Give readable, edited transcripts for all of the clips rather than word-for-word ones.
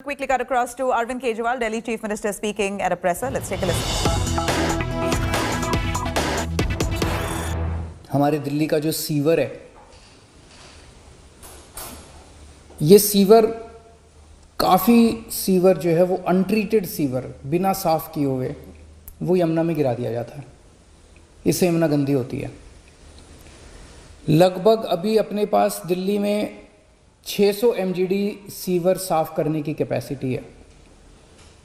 Quickly cut across to Arvind Kejriwal, Delhi Chief Minister, speaking at a presser. Let's take a listen. हमारे दिल्ली का जो sewer है, ये sewer काफ़ी sewer जो है वो अनट्रीटेड सीवर बिना साफ़ किए हुए वो यमुना में गिरा दिया जाता है। इससे यमुना गंदी होती है। लगभग अभी अपने पास दिल्ली में 600 MGD सीवर साफ़ करने की कैपेसिटी है,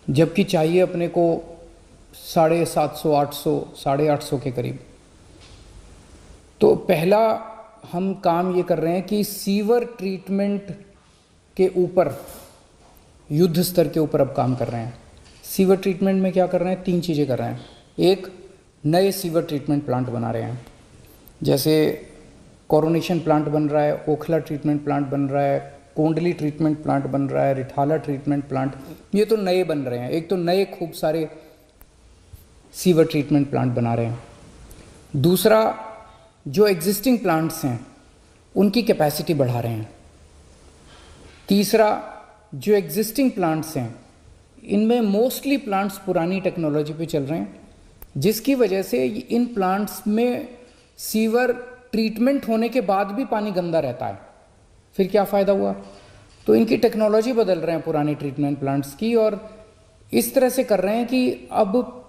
जबकि चाहिए अपने को 750, 800, 850 के करीब। तो पहला हम काम ये कर रहे हैं कि सीवर ट्रीटमेंट के ऊपर युद्ध स्तर के ऊपर अब काम कर रहे हैं। सीवर ट्रीटमेंट में क्या कर रहे हैं? 3 चीज़ें कर रहे हैं। एक, नए सीवर ट्रीटमेंट प्लांट बना रहे हैं, जैसे कोरोनेशन प्लांट बन रहा है, ओखला ट्रीटमेंट प्लांट बन रहा है, कोंडली ट्रीटमेंट प्लांट बन रहा है, रिठाला ट्रीटमेंट प्लांट, ये तो नए बन रहे हैं। एक तो नए खूब सारे सीवर ट्रीटमेंट प्लांट बना रहे हैं। दूसरा, जो एग्जिस्टिंग प्लांट्स हैं उनकी कैपेसिटी बढ़ा रहे हैं। तीसरा, जो एग्जिस्टिंग प्लांट्स हैं इनमें मोस्टली प्लांट्स पुरानी टेक्नोलॉजी पे चल रहे हैं, जिसकी वजह से इन प्लांट्स में सीवर ट्रीटमेंट होने के बाद भी पानी गंदा रहता है। फिर क्या फ़ायदा हुआ? तो इनकी टेक्नोलॉजी बदल रहे हैं पुरानी ट्रीटमेंट प्लांट्स की, और इस तरह से कर रहे हैं कि अब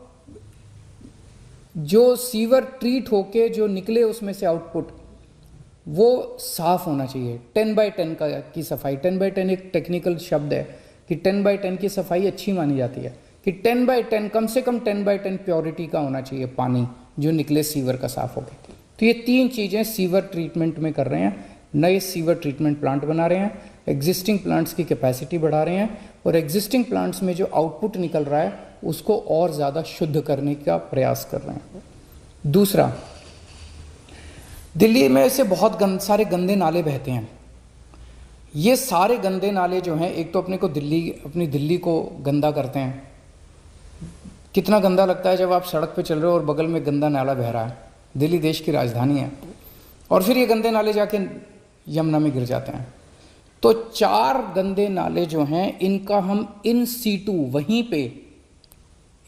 जो सीवर ट्रीट होके जो निकले उसमें से आउटपुट वो साफ़ होना चाहिए। 10/10 की सफाई, 10/10 एक टेक्निकल शब्द है कि 10/10 की सफाई अच्छी मानी जाती है, कि 10/10 कम से कम 10/10 प्योरिटी का होना चाहिए पानी जो निकले सीवर का साफ़ होके। तो ये 3 चीज़ें सीवर ट्रीटमेंट में कर रहे हैं। नए सीवर ट्रीटमेंट प्लांट बना रहे हैं, एग्जिस्टिंग प्लांट्स की कैपेसिटी बढ़ा रहे हैं, और एग्जिस्टिंग प्लांट्स में जो आउटपुट निकल रहा है उसको और ज़्यादा शुद्ध करने का प्रयास कर रहे हैं। दूसरा, दिल्ली में से बहुत सारे गंदे नाले बहते हैं। ये सारे गंदे नाले जो हैं, एक तो अपनी दिल्ली को गंदा करते हैं। कितना गंदा लगता है जब आप सड़क पे चल रहे हो और बगल में गंदा नाला बह रहा है। दिल्ली देश की राजधानी है, और फिर ये गंदे नाले जाके यमुना में गिर जाते हैं। तो 4 गंदे नाले जो हैं इनका हम इन सीटू वहीं पे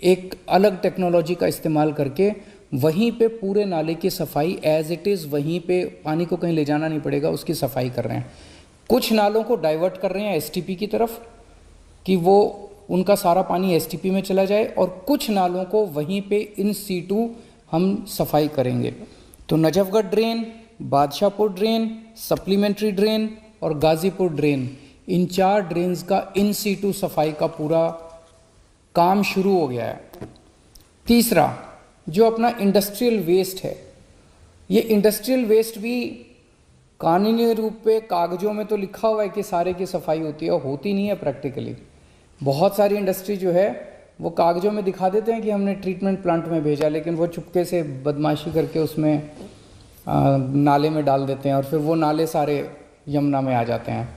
एक अलग टेक्नोलॉजी का इस्तेमाल करके वहीं पे पूरे नाले की सफाई एज इट इज़, वहीं पे पानी को कहीं ले जाना नहीं पड़ेगा, उसकी सफाई कर रहे हैं। कुछ नालों को डाइवर्ट कर रहे हैं STP की तरफ कि वो उनका सारा पानी STP में चला जाए, और कुछ नालों को वहीं पे इन सीटू हम सफाई करेंगे। तो Najafgarh drain, Badshahpur drain, supplementary drain और गाजीपुर ड्रेन, इन 4 ड्रेन्स का इन सीटू सफाई का पूरा काम शुरू हो गया है। तीसरा, जो अपना इंडस्ट्रियल वेस्ट है, ये इंडस्ट्रियल वेस्ट भी कानूनी रूप पे कागजों में तो लिखा हुआ है कि सारे की सफाई होती है, होती नहीं है प्रैक्टिकली। बहुत सारी इंडस्ट्री जो है वो कागजों में दिखा देते हैं कि हमने ट्रीटमेंट प्लांट में भेजा, लेकिन वो चुपके से बदमाशी करके उसमें नाले में डाल देते हैं, और फिर वो नाले सारे यमुना में आ जाते हैं।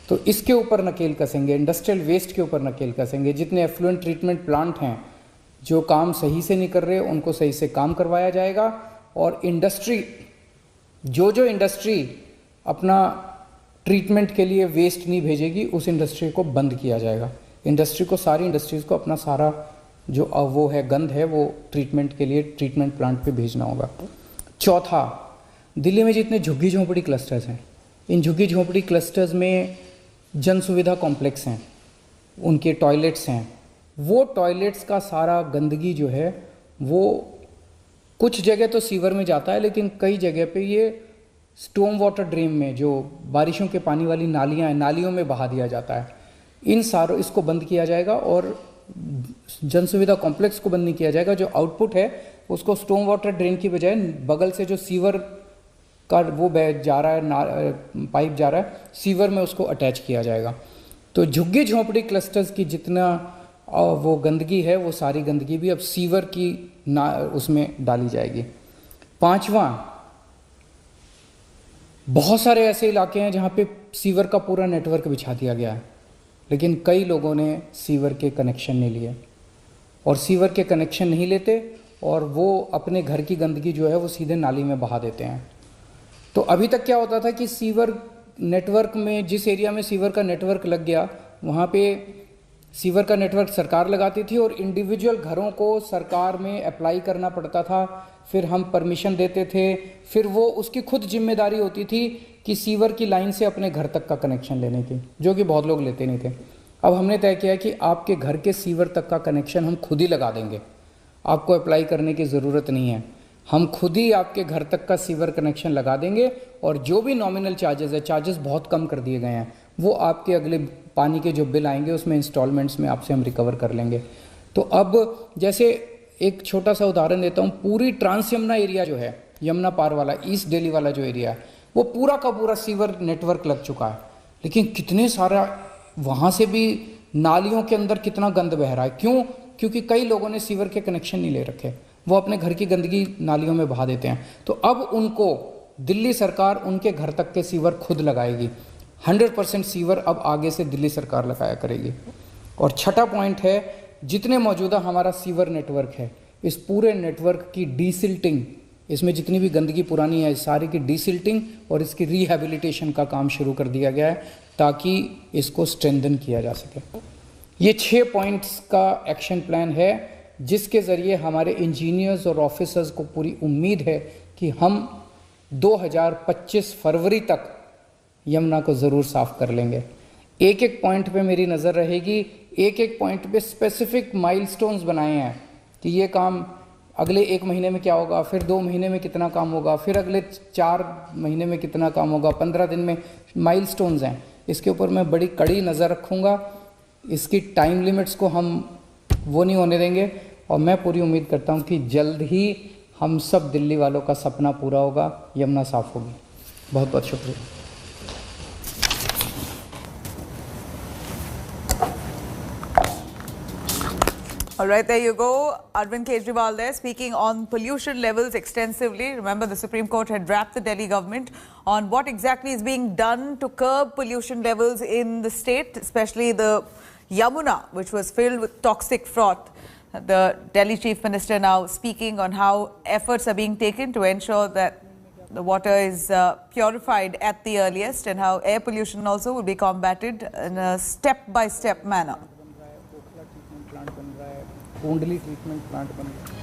तो इसके ऊपर नकेल कसेंगे, इंडस्ट्रियल वेस्ट के ऊपर नकेल कसेंगे। जितने एफ्लुएंट ट्रीटमेंट प्लांट हैं जो काम सही से नहीं कर रहे उनको सही से काम करवाया जाएगा, और इंडस्ट्री जो इंडस्ट्री अपना ट्रीटमेंट के लिए वेस्ट नहीं भेजेगी उस इंडस्ट्री को बंद किया जाएगा। इंडस्ट्री को, सारी इंडस्ट्रीज़ को अपना सारा जो वो है गंद है वो ट्रीटमेंट के लिए ट्रीटमेंट प्लांट पे भेजना होगा। चौथा, दिल्ली में जितने झुग्गी झोंपड़ी क्लस्टर्स हैं, इन झुग्गी झोंपड़ी क्लस्टर्स में जन सुविधा कॉम्प्लेक्स हैं, उनके टॉयलेट्स हैं, वो टॉयलेट्स का सारा गंदगी जो है वो कुछ जगह तो सीवर में जाता है, लेकिन कई जगह पे ये स्टॉर्म वाटर ड्रेन में, जो बारिशों के पानी वाली नालियाँ हैं, नालियों में बहा दिया जाता है। इसको बंद किया जाएगा, और जन सुविधा कॉम्प्लेक्स को बंद नहीं किया जाएगा। जो आउटपुट है उसको स्टॉर्म वाटर ड्रेन की बजाय बगल से जो सीवर का वो जा रहा है, पाइप जा रहा है सीवर में, उसको अटैच किया जाएगा। तो झुग्गी झोंपड़ी क्लस्टर्स की जितना वो गंदगी है वो सारी गंदगी भी अब सीवर की उसमें डाली जाएगी। 5वां, बहुत सारे ऐसे इलाके हैं जहाँ पे सीवर का पूरा नेटवर्क बिछा दिया गया है, लेकिन कई लोगों ने सीवर के कनेक्शन नहीं लिए, और सीवर के कनेक्शन नहीं लेते और वो अपने घर की गंदगी जो है वो सीधे नाली में बहा देते हैं। तो अभी तक क्या होता था कि सीवर नेटवर्क में, जिस एरिया में सीवर का नेटवर्क लग गया वहाँ पे सीवर का नेटवर्क सरकार लगाती थी और इंडिविजुअल घरों को सरकार में अप्लाई करना पड़ता था, फिर हम परमिशन देते थे, फिर वो उसकी खुद जिम्मेदारी होती थी कि सीवर की लाइन से अपने घर तक का कनेक्शन लेने की, जो कि बहुत लोग लेते नहीं थे। अब हमने तय किया कि आपके घर के सीवर तक का कनेक्शन हम खुद ही लगा देंगे, आपको अप्लाई करने की ज़रूरत नहीं है, हम खुद ही आपके घर तक का सीवर कनेक्शन लगा देंगे और जो भी नॉमिनल चार्जेस है, चार्जेस बहुत कम कर दिए गए हैं, वो आपके अगले पानी के जो बिल आएंगे उसमें इंस्टॉलमेंट्स में आपसे हम रिकवर कर लेंगे। तो अब जैसे एक छोटा सा उदाहरण देता हूँ, पूरी ट्रांस यमुना एरिया जो है, यमुना पार वाला ईस्ट दिल्ली वाला जो एरिया है, वो पूरा का पूरा सीवर नेटवर्क लग चुका है, लेकिन कितने सारा वहाँ से भी नालियों के अंदर कितना गंद बह रहा है। क्यों? क्योंकि कई लोगों ने सीवर के कनेक्शन नहीं ले रखे, वो अपने घर की गंदगी नालियों में बहा देते हैं। तो अब उनको दिल्ली सरकार उनके घर तक के सीवर खुद लगाएगी, 100% सीवर अब आगे से दिल्ली सरकार लगाया करेगी। और छठा पॉइंट है, जितने मौजूदा हमारा सीवर नेटवर्क है, इस पूरे नेटवर्क की डीसिल्टिंग, इसमें जितनी भी गंदगी पुरानी है सारी की डीसिल्टिंग और इसकी रिहैबिलिटेशन का काम शुरू कर दिया गया है ताकि इसको स्ट्रेंथन किया जा सके। ये 6 पॉइंट्स का एक्शन प्लान है जिसके ज़रिए हमारे इंजीनियर्स और ऑफिसर्स को पूरी उम्मीद है कि हम 2025 फरवरी तक यमुना को ज़रूर साफ़ कर लेंगे। एक एक पॉइंट पे मेरी नज़र रहेगी, एक एक पॉइंट पे स्पेसिफिक माइलस्टोन्स बनाए हैं कि ये काम अगले 1 महीने में क्या होगा, फिर 2 महीने में कितना काम होगा, फिर अगले 4 महीने में कितना काम होगा, 15 दिन में माइलस्टोन्स हैं। इसके ऊपर मैं बड़ी कड़ी नज़र रखूँगा, इसकी टाइम लिमिट्स को हम वो नहीं होने देंगे और मैं पूरी उम्मीद करता हूँ कि जल्द ही हम सब दिल्ली वालों का सपना पूरा होगा, यमुना साफ़ होगी। बहुत बहुत शुक्रिया। All right, there you go. Arvind Kejriwal there speaking on pollution levels extensively. Remember, the Supreme Court had rapped the Delhi government on what exactly is being done to curb pollution levels in the state, especially the Yamuna, which was filled with toxic froth. The Delhi Chief Minister now speaking on how efforts are being taken to ensure that the water is purified at the earliest and how air pollution also will be combated in a step-by-step manner. कुंडली treatment plant बन रहा है।